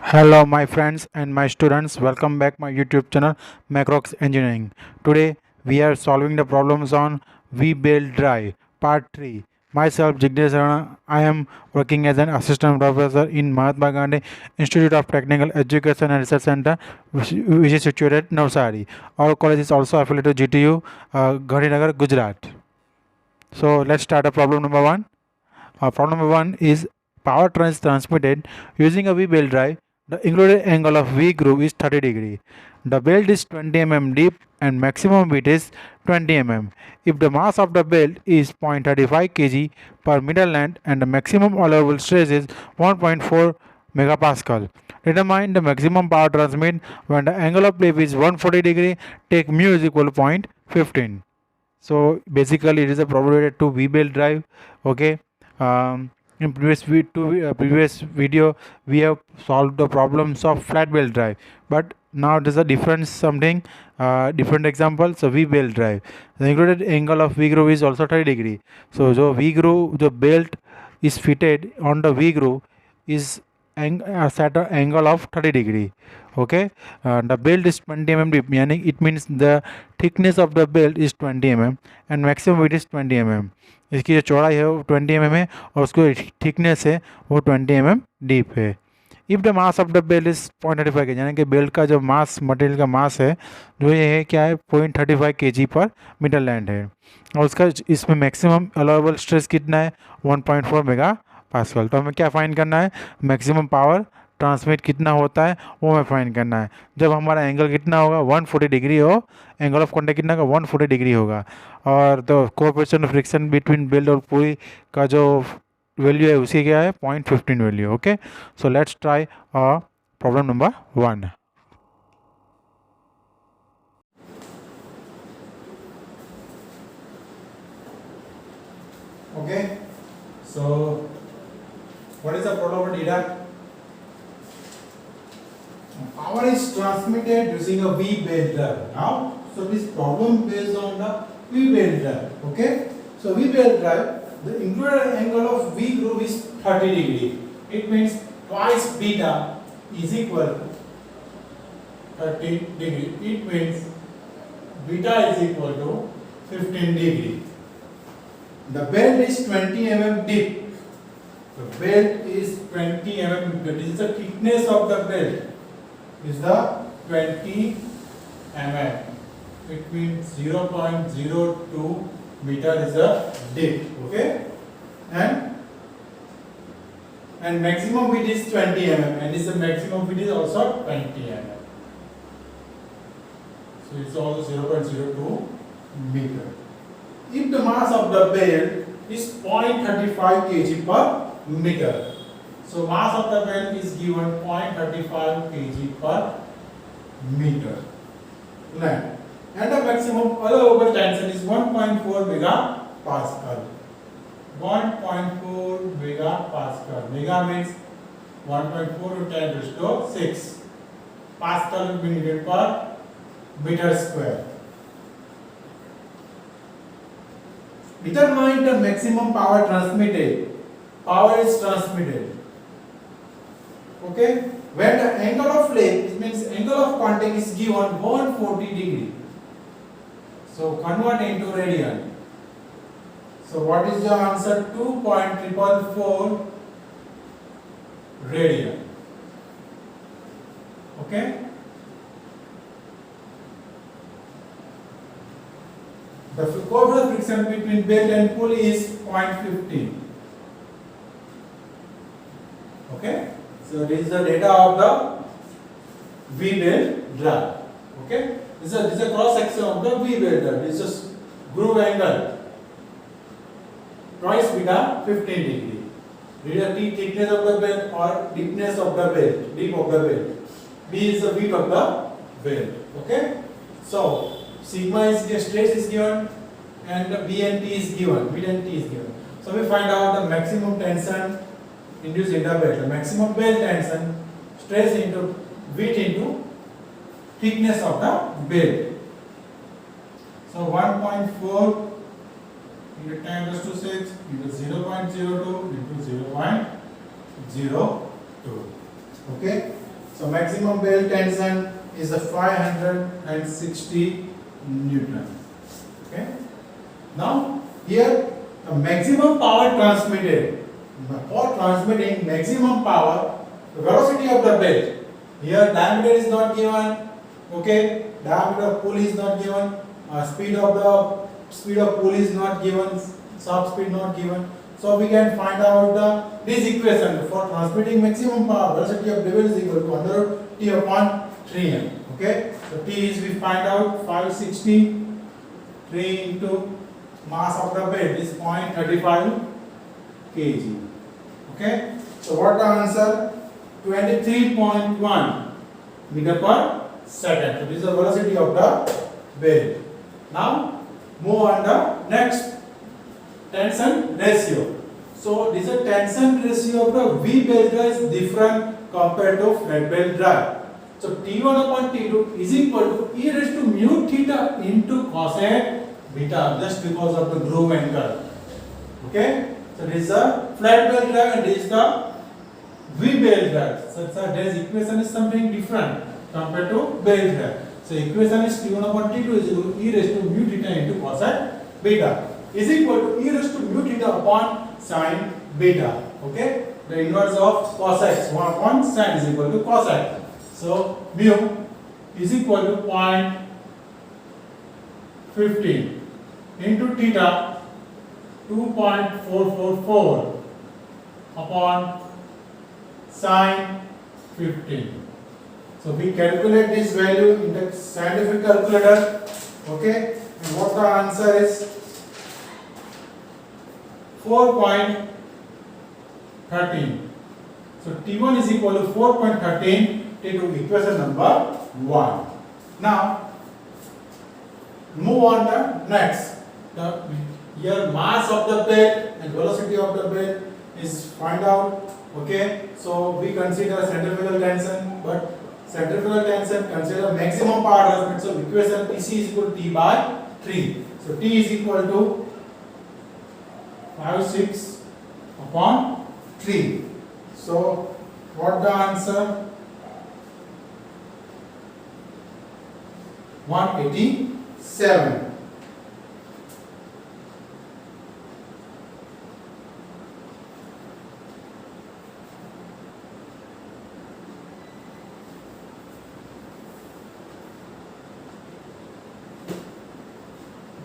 Hello my friends and my students, welcome back my YouTube channel Macrox Engineering. Today we are solving the problems on V-Build Drive part 3. Myself Jignesh Rana, I am working as an assistant professor in Mahatma Gandhi Institute of Technical Education and Research Center, which is situated at Navsari. Our college is also affiliated to GTU Gandhinagar, Gujarat. So let's start a problem number 1. Problem number 1 is power is transmitted using a V-belt drive. The included angle of V groove is 30 degree. The belt is 20 mm deep and maximum width is 20 mm. If the mass of the belt is 0.35 kg per meter length and the maximum allowable stress is 1.4 megapascal. Determine the maximum power transmit when the angle of flip is 140 degree. Take mu is equal to 0.15. So basically it is a problem related to V-belt drive. Okay. In previous video we have solved the problems of flat belt drive, but now there's a difference something different example. So V belt drive, the included angle of V groove is also 30 degree. So the V groove, the belt is fitted on the V groove is set an angle of 30 degree. Okay. The belt is 20 mm deep, meaning it means the thickness of the belt is 20 mm and maximum width is 20 mm. इसकी जो चौड़ाई है वो 20 mm है और उसको thickness है वो 20 mm डीप है. If the mass of the belt is 0.35 के, यानी कि बेल्ट का जो मास, मटेरियल का मास है जो ये है क्या है 0.35 kg पर मीटर लैंड है और उसका इसमें मैक्सिमम अलाउेबल स्ट्रेस कितना है 1.4 मेगा पास्कल. तो हमें क्या फाइंड करना है, मैक्सिमम पावर ट्रांसमिट कितना होता है वो हमें फाइंड करना है. जब हमारा एंगल कितना होगा 140 डिग्री हो, एंगल ऑफ कॉन्टैक्ट कितना होगा 140 डिग्री होगा और तो coefficient of friction between belt और पूरी का जो वैल्यू है उसकी क्या है 0.15 value. Okay, so let's try problem number 1. Okay, so what is the problem of data? Power is transmitted using a V belt drive. Now, so this problem based on the V belt drive. Okay, so V belt drive, the included angle of V groove is 30 degree. It means twice beta is equal 30 degree. It means beta is equal to 15 degree. The belt is 20 mm deep. The belt is 20 mm. That is the thickness of the belt. Is the 20 mm. It means 0.02 meter is the depth. Okay, and maximum width is 20 mm, and this the maximum width is also 20 mm. So it's also 0.02 meter. If the mass of the belt is 0.35 kg per meter, so mass of the belt is given 0.35 kg per meter length, and the maximum allowable tension is 1.4 megapascal. 1.4 megapascal. Mega means 1.4 into 10 raised to 6. Pascal will be needed per meter square. Determine the maximum power transmitted. Power is transmitted. Okay, when the angle of flip, it means angle of contact is given 140 degree. So convert into radian. So what is the answer? 2.444 radian. Okay. The coefficient of friction between belt and pulley is 0.15. Okay. So this is the data of the V-belt drive. Okay. This is a cross section of the V-belt drive. This is groove angle. Twice beta 15 degree. This is the thickness of the belt or deepness of the belt. Deep of the belt. B is the width of the belt. Okay. So sigma is the stress is given and the B and T is given. B and T is given. So we find out the maximum tension induced in the belt. The maximum belt tension, stress into width into thickness of the belt. So 1.4 into 10 raised to 6 into 0.02 into 0.02. Okay. So maximum belt tension is the 560 Newton. Okay. Now here the maximum power transmitted. For transmitting maximum power, the velocity of the belt. Here diameter is not given. Okay, diameter of pulley is not given. Speed of pulley is not given. Shaft speed not given. So we can find out this equation for transmitting maximum power. Velocity of the belt is equal to under root T upon 3m. Okay, so T is we find out 560. 3 into mass of the bed is 0.35 kg. Okay, so what the answer? 23.1 meter per second. So this is the velocity of the bed. Now move on the next tension ratio. So this is a tension ratio of the V belt drive is different compared to flat belt drive. So T1 upon T2 is equal to e raised to mu theta into cosec beta just because of the groove angle. Okay, so this is a flat belt drive and this is the V belt drive. So this equation is something different compared to belt drive. So equation is T1 upon T2 is equal to e raised to mu theta into cosec beta is equal to e raised to mu theta upon sin beta. Okay, the inverse of cosec 1 upon sin is equal to cosec. So mu is equal to 0.15 into theta 2.444 upon sine 15. So we calculate this value in the scientific calculator. Okay, and what the answer is? 4.13. So T1 is equal to 4.13. Take equation number 1. Now move on the next. Here mass of the bed and velocity of the bed is find out. Okay, so we consider centrifugal tension, but centrifugal tension consider maximum power transmitted. So equation Tc is equal to T by 3. So T is equal to 5/6 upon 3. So what the answer? 187.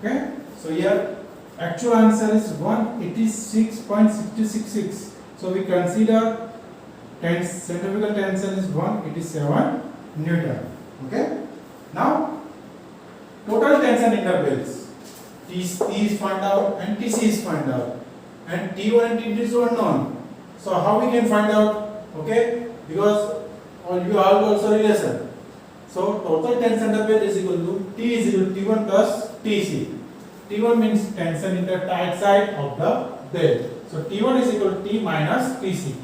Okay, so here actual answer is 186.666. So we consider centrifugal tension is 187 Newton. Okay, now total tension intervals T is find out and Tc is find out, and T1 and T2 is unknown. So how we can find out? Okay, because you have also relation. So total tension interval is equal to T is equal to T1 plus Tc. T1 means tension in the tight side of the belt. So T1 is equal to T minus Tc.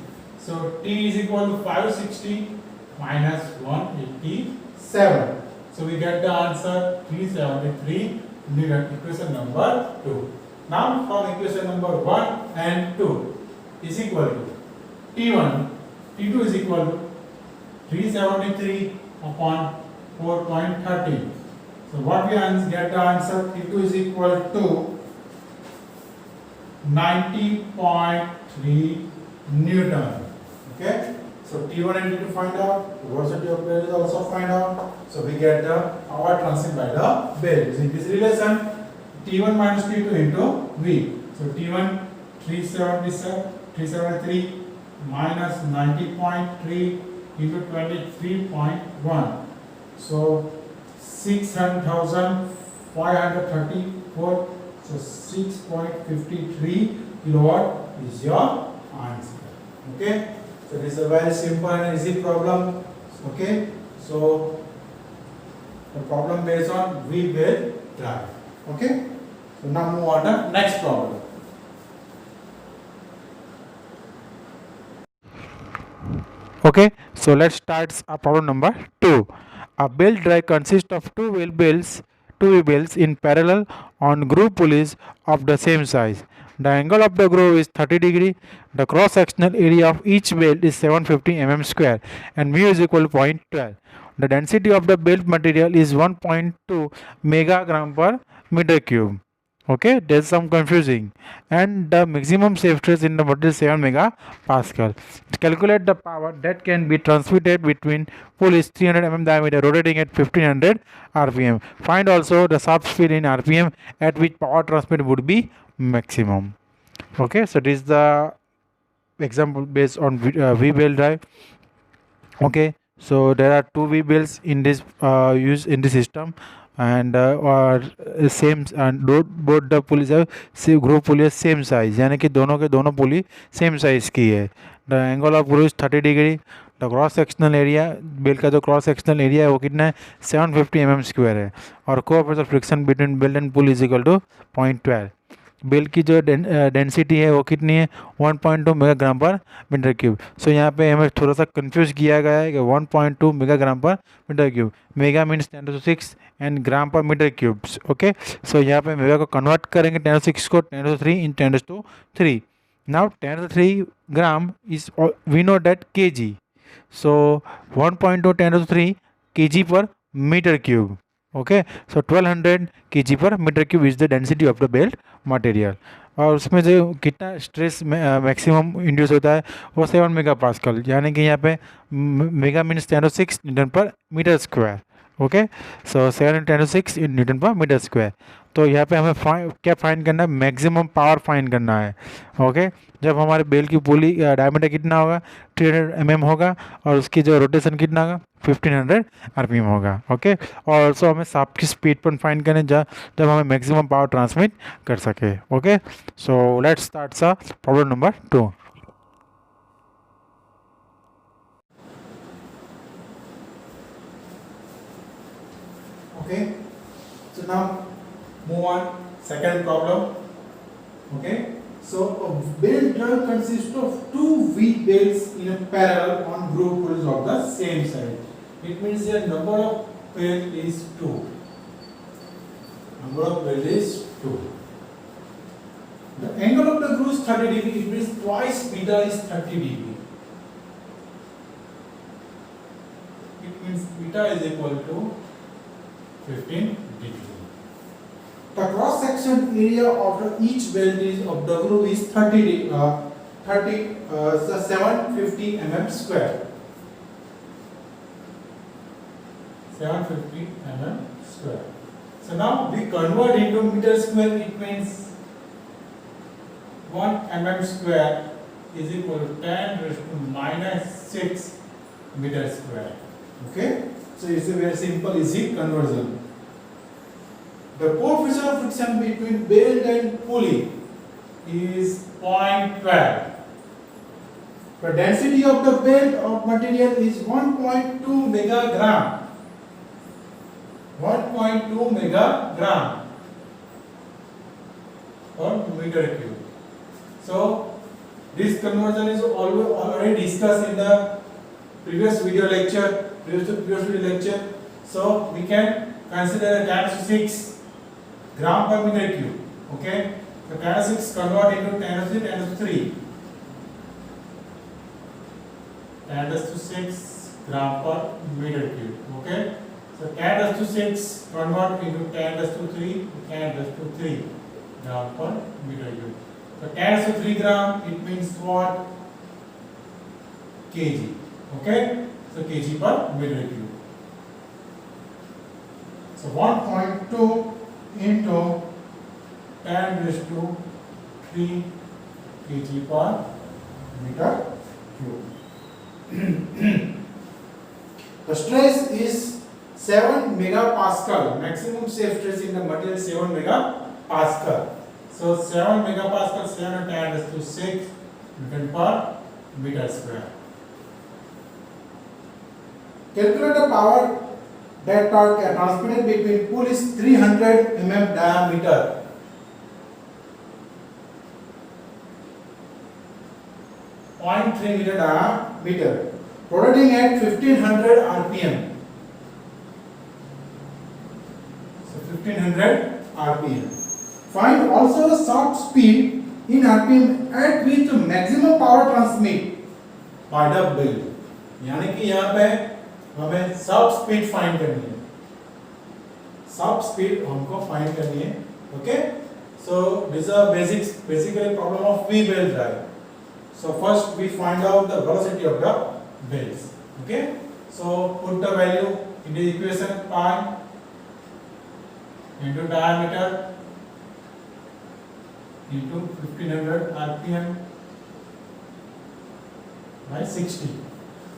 So T is equal to 560 minus 187. So we get the answer 373 Newton, equation number 2. Now from equation number 1 and 2 is equal to T1, T2 is equal to 373 upon 4.13. So what we get the answer? T2 is equal to 90.3 Newton. Okay. So T1 and T2 find out, velocity of belt is also find out. So we get the power transmitted by the belt. Using this relation, T1 minus T2 into V. So T1 373 minus 90.3 into 23.1. So 600,534. So 6.53 kilowatt is your answer. Okay. So this is a very simple and easy problem. Okay. So the problem based on V belt drive. Okay. So now move on to next problem. Okay, so let's start problem number 2. A belt drive consists of two wheel belts in parallel on groove pulleys of the same size. The angle of the groove is 30 degree. The cross-sectional area of each belt is 750 mm square and mu is equal to 0.12. The density of the belt material is 1.2 megagram per meter cube. Okay, there's some confusing. And the maximum safe stress in the material is 7 megapascal. To calculate the power that can be transmitted between pull is 300 mm diameter rotating at 1500 rpm. Find also the shaft speed in rpm at which power transmitted would be maximum. Okay, so this is the example based on V-belt drive. Okay, so there are two V-belts in this use in the system, and और same both the pulleys have groove pulley same size, यानी कि दोनों के दोनों पुली same size की है. The angle of groove is 30 degree. The cross sectional area belt का जो क्रॉस सेक्शनल एरिया है वो कितना है 750 mm स्क्वायर है. और coefficient friction between belt and pull is equal to 0.12. Belt की जो डेंसिटी है वो कितनी है 1.2 मेगाग्राम पर मीटर क्यूब. सो यहाँ पे हमें थोड़ा सा कंफ्यूज किया गया है कि 1.2 megagram per metre cube. Mega means 10⁶ and gram per metre cubes. Okay, सो यहाँ पे मेगा को कन्वर्ट करेंगे 10⁶ को 10⁻³ इन 10⁻³. Now 10⁻³ gram is we know that kg. So 1.2 10⁻³ kg पर metre cube. Okay, so 1200 kg per meter cube is the density of the belt material. और उसमें जो कितना स्ट्रेस मैक्सिमम इंड्यूस होता है वो 7 मेगा पास्कल, यानी कि यहाँ पे मेगा मीन्स 10⁶ न्यूटन पर मीटर स्क्वायर. ओके, सो 7 10⁶ न्यूटन पर मीटर स्क्वायर. तो यहाँ पे हमें क्या फाइंड करना है, मैक्सिमम पावर फाइंड करना है. ओके, जब हमारे बेल की पुली डायमीटर कितना होगा 300 mm होगा और उसकी जो रोटेशन कितना होगा 1500 rpm होगा. ओके, और ऑल्सो हमें शाफ्ट की स्पीड पर फाइंड करने जब हमें मैक्सिमम पावर ट्रांसमिट कर सके. ओके, सो लेट्स स्टार्ट सा problem number 2. Okay, so now move on second problem. Okay, so a belt drive consists of two V belts in a parallel on groove pulleys of the same side. It means the number of belt is 2. Number of belt is 2. The angle of the groove is 30 degree. It means twice beta is 30 degree. It means beta is equal to 15 degree. The cross section area of each belt of the groove is 750 mm square. 750 mm square. So now we convert into meter square. It means 1 mm square is equal to 10⁻⁻⁶ meter square. Okay, so it's a very simple easy conversion. The coefficient of friction between belt and pulley is 0.12. The density of the belt of material is 1.2 megagram. 1.2 megagram per meter cube. So this conversion is already discussed in the previous video lecture. So we can consider a 10⁶ gram per meter cube. Okay, so 10⁶ convert into 10⁻³ 10⁶ gram per meter cube. Okay, so 10⁶ convert into 10⁻³ 10⁻³ gram per meter cube. So 10⁻³ gram, it means what? Kg. Okay, so kg per meter cube. So 1.2 into 10⁻³ kg per meter cube. The stress is 7 megapascal. Maximum safe stress in the material 7 megapascal. So 7 megapascal, 7 10⁶ Newton per meter square. Calculate the power that torque transmitted between pull is 300 mm diameter. .3 meter diameter. Rotating at 1500 rpm. So 1500 rpm. Find also the shaft speed in RPM at which maximum power transmit by the belt. यानी कि यहाँ पे हमें सब speed find करनी है, सब speed हमको फाइंड करनी है. Okay, so this is a basically problem of V belt drive. So first we find out the velocity of the belts. Okay, so put the value in the equation, pi into diameter into 1500 rpm by 60.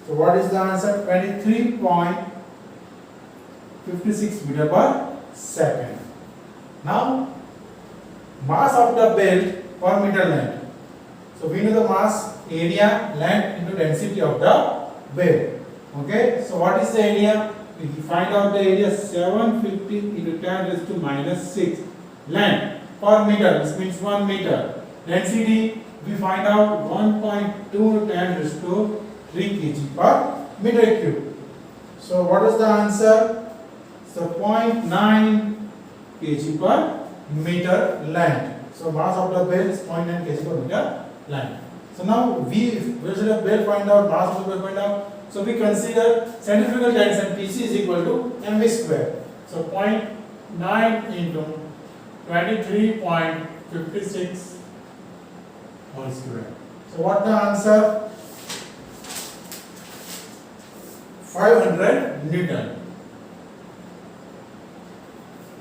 So what is the answer? 23.56 meter per second. Now mass of the belt per meter length. So we know the mass, area, length into density of the belt. Okay, so what is the area? We find out the area 750 into 10 raised to minus 6 length per meter. This means 1 meter. Density we find out 1.2 10 raised to 3 kg per meter cube. So what is the answer? So 0.9 kg per meter length. So mass of the belt is 0.9 kg per meter length. So now where should the belt find out, mass of the belt find out? So we consider centrifugal tension Tc is equal to mv square. So 0.9 into 23.56 whole square. So what the answer? 500 Newton.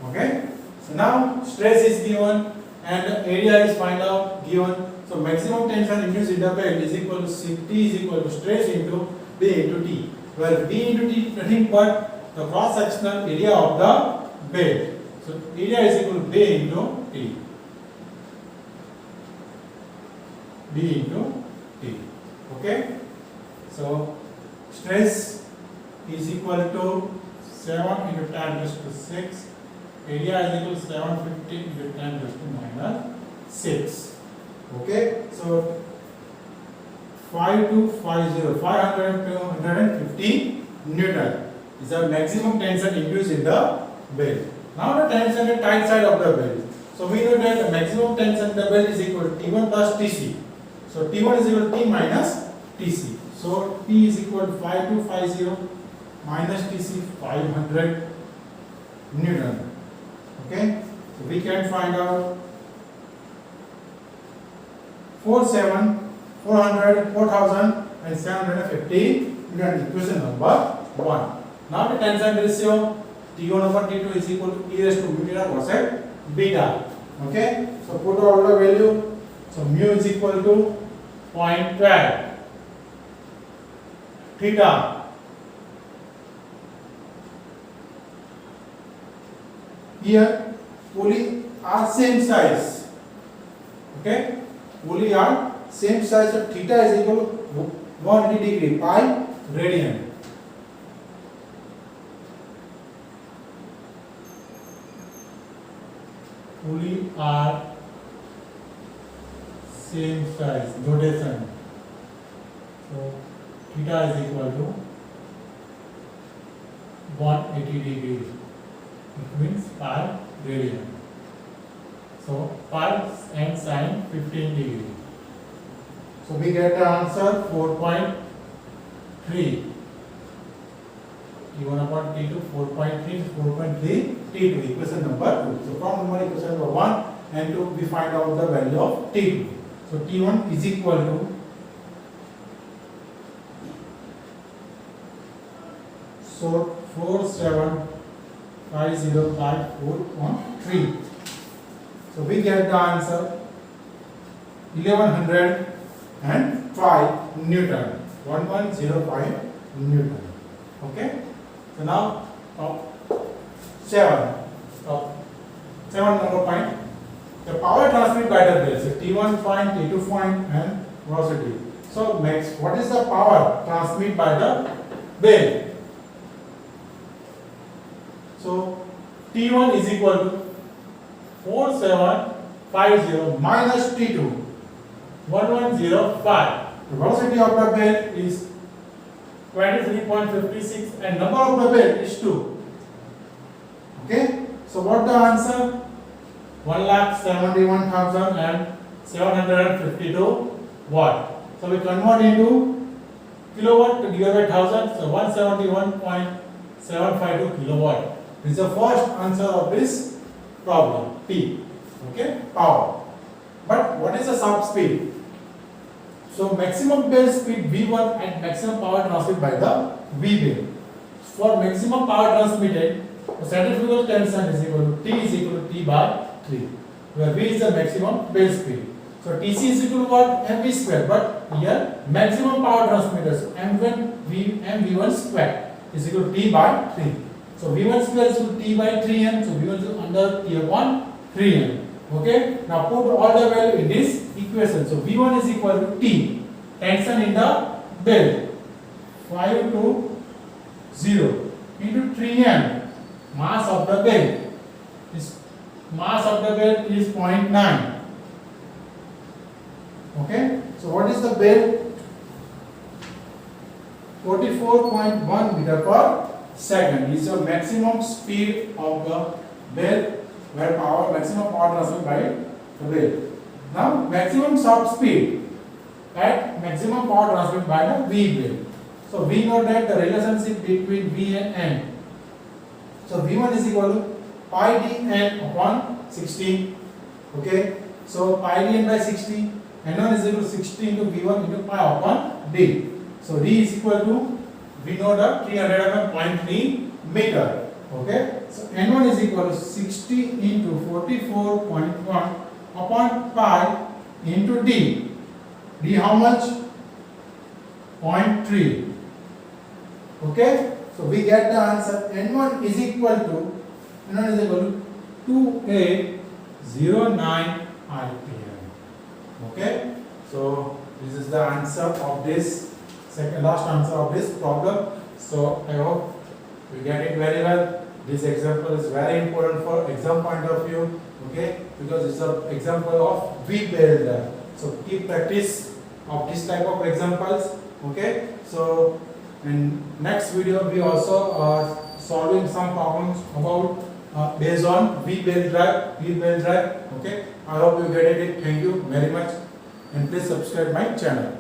Okay. So now stress is given and area is find out given. So maximum tension induced in the belt is equal to T is equal to stress into B into T, where B into T nothing but the cross sectional area of the belt. So area is equal to B into T. B into T. Okay. So stress is equal to 7 into 10 raised to 6. Area is equal to 750 into 10 raised to minus 6. Okay, so 550 Newton is the maximum tension induced in the belt. Now the tension at tight side of the belt. So we know that the maximum tension in the belt is equal to T1 plus Tc. So T1 is equal to T minus Tc. So T is equal to 5250 minus Tc 500 Newton. Okay, so we can find out 4,750 Newton, equation number 1. Now the tension ratio T1 over T2 is equal to E raised to mu meter cosec beta. Okay, so put all the value. So mu is equal to 0.12. Theta here pulley are same size. Okay, pulley are same size, so theta is equal to 180 degree pi radian. Pulley are same size, rotation. So theta is equal to 180 degree. It means pi radian. So pi and sine 15 degree. So we get the answer 4.3. T1 upon T2 4.3 T2, equation number 2. So from number equation number 1 and 2 we find out the value of T2. So T1 is equal to 47505.3. So we get the answer 1105 Newton. 1105 Newton. Okay. So now seven number point. The power transmitted by the belt. So T1 point, T2 point, and velocity. So max, what is the power transmitted by the belt? So T1 is equal to 4750 minus T2 1105. The velocity of the belt is 23.56 and number of the belt is 2. Okay, so what the answer? 1,71,000 752 watt. So we convert into kilowatt to divide by 1000, so 171.752 kilowatt. This is the first answer of this problem, P. Okay, power. But what is the sub speed? So maximum bell speed V1 and maximum power transmitted by the V bell. For maximum power transmitted, the centrifugal tension is equal to T is equal to T by 3, where V is the maximum bell speed. So TC is equal to what? mv square. But here maximum power transmitted, so mv1 square is equal to T by 3. So V1 square is equal to T by 3m. So V1 is under T upon 3m. Okay. Now put all the value in this equation. So V1 is equal to T, tension in the bell, 5 to 0 into 3m, mass of the bell. This mass of the bell is 0.9. Okay. So what is the bell? 44.1 meter per second is the maximum speed of the bell, where maximum power transmitted by the bell. Now maximum soft speed at maximum power transmitted by the V bell. So we know that the relationship between V and N. So V1 is equal to pi d N upon 60. Okay. So pi d N by 60. N1 is equal to 60 into V1 into pi upon d. So d is equal to, we know the 300.3 meter. Okay. So N1 is equal to 60 into 44.1 upon pi into d. D how much? 0.3. Okay. So we get the answer. N1 is equal to 2809 RPM. Okay. So this is the answer of this last answer of this problem. So I hope you get it very well. This example is very important for exam point of view. Okay, because it's an example of V bell. So keep practice of this type of examples. Okay. So in next video we also are solving some problems about based on V bell drive. Okay. I hope you get it. Thank you very much, and please subscribe my channel.